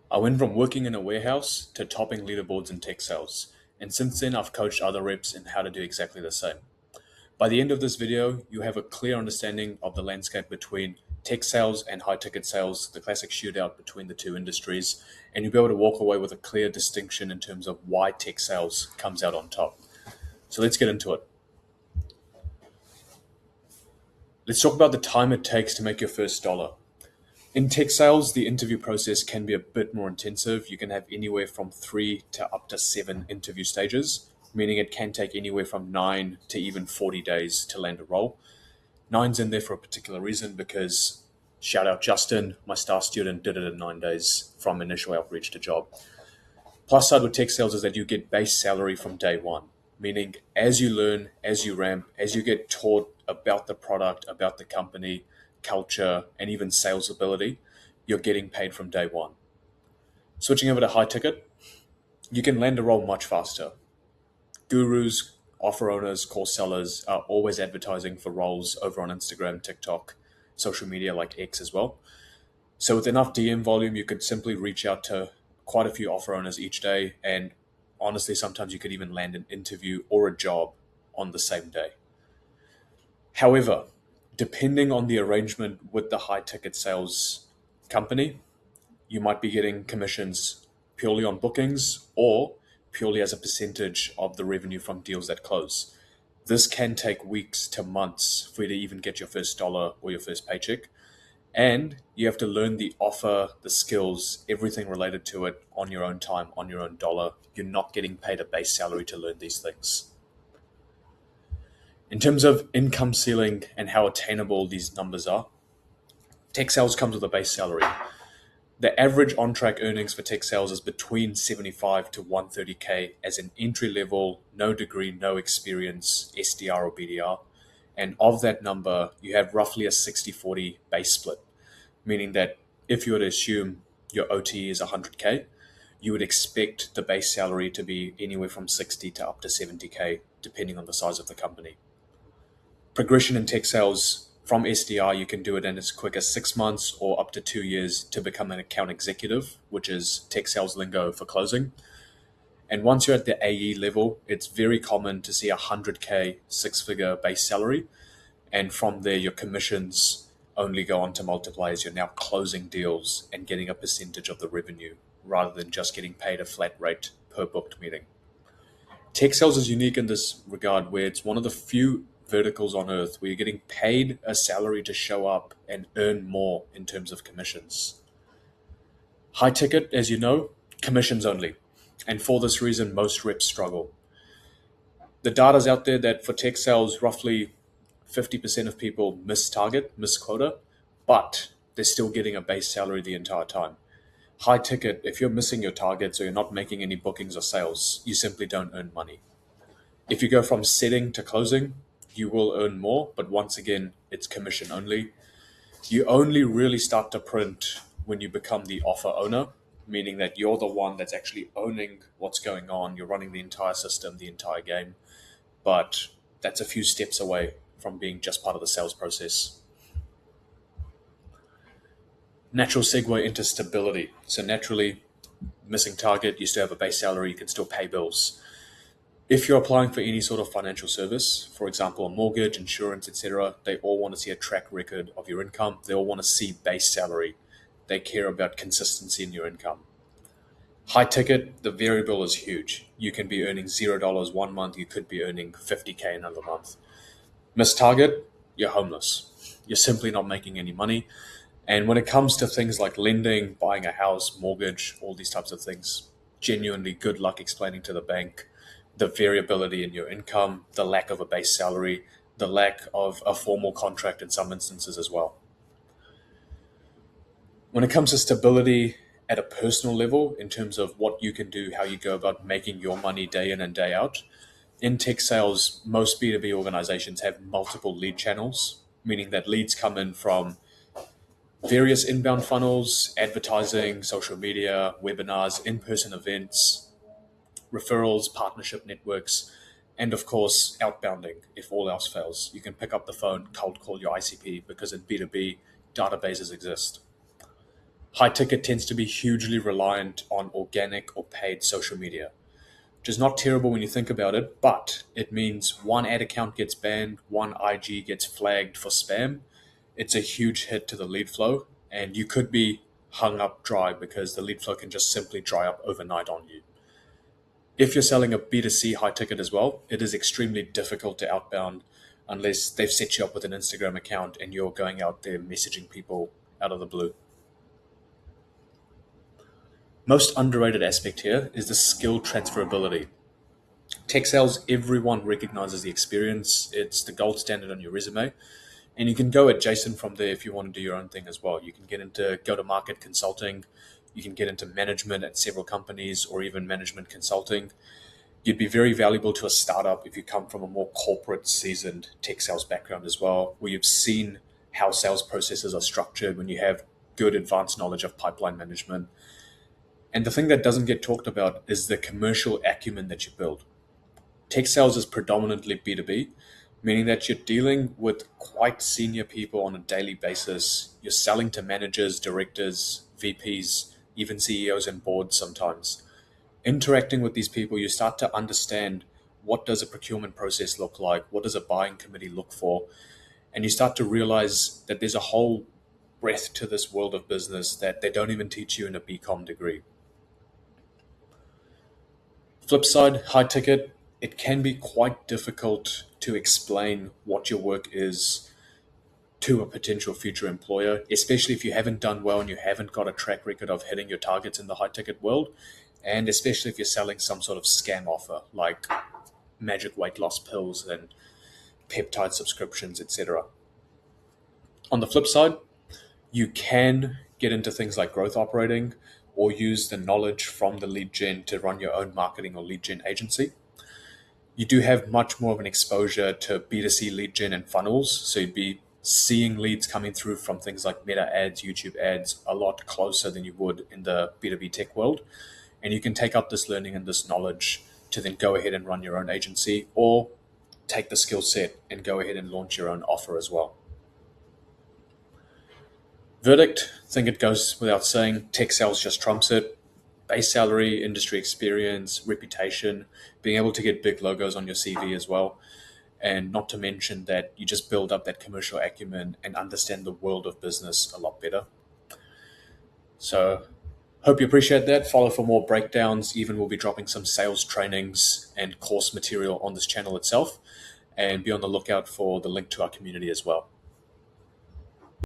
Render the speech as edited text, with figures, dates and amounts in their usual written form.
I went from working in a warehouse to topping leaderboards in tech sales, and since then I've coached other reps in how to do exactly the same. By the end of this video, you have a clear understanding of the landscape between tech sales and high ticket sales, the classic shootout between the two industries, and you'll be able to walk away with a clear distinction in terms of why tech sales comes out on top. So let's get into it. Let's talk about the time it takes to make your first dollar. In tech sales, the interview process can be a bit more intensive. You can have anywhere from 3 to up to 7 interview stages, meaning it can take anywhere from 9 to even 40 days to land a role. Nine's in there for a particular reason because, shout out Justin, my star student, did it in 9 days from initial outreach to job. Plus side with tech sales is that you get base salary from day one, meaning as you learn, as you ramp, as you get taught about the product, about the company, culture, and even sales ability, you're getting paid from day one. Switching over to high ticket, you can land a role much faster. Gurus, offer owners, course sellers are always advertising for roles over on Instagram, TikTok, social media like X as well. So with enough DM volume, you could simply reach out to quite a few offer owners each day. And honestly, sometimes you could even land an interview or a job on the same day. However, depending on the arrangement with the high ticket sales company, you might be getting commissions purely on bookings or purely as a percentage of the revenue from deals that close. This can take weeks to months for you to even get your first dollar or your first paycheck. And you have to learn the offer, the skills, everything related to it on your own time, on your own dollar. You're not getting paid a base salary to learn these things. In terms of income ceiling and how attainable these numbers are, tech sales comes with a base salary. The average on-track earnings for tech sales is between 75 to 130K as an entry level, no degree, no experience, SDR or BDR. And of that number, you have roughly a 60-40 base split, meaning that if you were to assume your OTE is 100K, you would expect the base salary to be anywhere from 60 to up to 70K, depending on the size of the company. Progression in tech sales from SDR, you can do it in as quick as 6 months or up to 2 years to become an account executive, which is tech sales lingo for closing. And once you're at the AE level, it's very common to see a 100K six-figure base salary. And from there, your commissions only go on to multiply as you're now closing deals and getting a percentage of the revenue rather than just getting paid a flat rate per booked meeting. Tech sales is unique in this regard where it's one of the few verticals on earth where you're getting paid a salary to show up and earn more in terms of commissions. High ticket, as you know, commissions only. And for this reason, most reps struggle. The data's out there that for tech sales, roughly 50% of people miss target, miss quota, but they're still getting a base salary the entire time. High ticket, if you're missing your targets or you're not making any bookings or sales, you simply don't earn money. If you go from setting to closing, you will earn more, but once again, it's commission only. You only really start to print when you become the offer owner, meaning that you're the one that's actually owning what's going on. You're running the entire system, the entire game, but that's a few steps away from being just part of the sales process. Natural segue into stability. So naturally, missing target, you still have a base salary, you can still pay bills. If you're applying for any sort of financial service, for example, a mortgage, insurance, etc., they all want to see a track record of your income. They all want to see base salary. They care about consistency in your income. High ticket, the variable is huge. You can be earning $0 one month, you could be earning 50K another month. Miss target, you're homeless. You're simply not making any money. And when it comes to things like lending, buying a house, mortgage, all these types of things, genuinely good luck explaining to the bank the variability in your income, the lack of a base salary, the lack of a formal contract in some instances as well. When it comes to stability at a personal level, in terms of what you can do, how you go about making your money day in and day out, in tech sales, most B2B organizations have multiple lead channels, meaning that leads come in from various inbound funnels, advertising, social media, webinars, in-person events, referrals, partnership networks, and of course, outbounding. If all else fails, you can pick up the phone, cold call your ICP because in B2B, databases exist. High ticket tends to be hugely reliant on organic or paid social media, which is not terrible when you think about it, but it means one ad account gets banned, one IG gets flagged for spam. It's a huge hit to the lead flow, and you could be hung up dry because the lead flow can just simply dry up overnight on you. If you're selling a B2C high ticket as well, it is extremely difficult to outbound unless they've set you up with an Instagram account and you're going out there messaging people out of the blue. Most underrated aspect here is the skill transferability. Tech sales, everyone recognizes the experience. It's the gold standard on your resume. And you can go adjacent from there if you want to do your own thing as well. You can get into go-to-market consulting. You can get into management at several companies or even management consulting. You'd be very valuable to a startup if you come from a more corporate, seasoned tech sales background as well, where you've seen how sales processes are structured, when you have good advanced knowledge of pipeline management. And the thing that doesn't get talked about is the commercial acumen that you build. Tech sales is predominantly B2B, meaning that you're dealing with quite senior people on a daily basis. You're selling to managers, directors, VPs, even CEOs and boards sometimes. Interacting with these people, you start to understand what does a procurement process look like, what does a buying committee look for, and you start to realize that there's a whole breadth to this world of business that they don't even teach you in a BCom degree. Flip side, high ticket, it can be quite difficult to explain what your work is to a potential future employer, especially if you haven't done well and you haven't got a track record of hitting your targets in the high ticket world, and especially if you're selling some sort of scam offer like magic weight loss pills and peptide subscriptions, etc. On the flip side, you can get into things like growth operating or use the knowledge from the lead gen to run your own marketing or lead gen agency. You do have much more of an exposure to B2C lead gen and funnels. So you'd be seeing leads coming through from things like Meta ads, YouTube ads, a lot closer than you would in the B2B tech world. And you can take up this learning and this knowledge to then go ahead and run your own agency, or take the skill set and go ahead and launch your own offer as well. Verdict, I think it goes without saying, tech sales just trumps it. Base salary, industry experience, reputation, being able to get big logos on your CV as well. And not to mention that you just build up that commercial acumen and understand the world of business a lot better. So hope you appreciate that. Follow for more breakdowns. Even we'll be dropping some sales trainings and course material on this channel itself. And be on the lookout for the link to our community as well.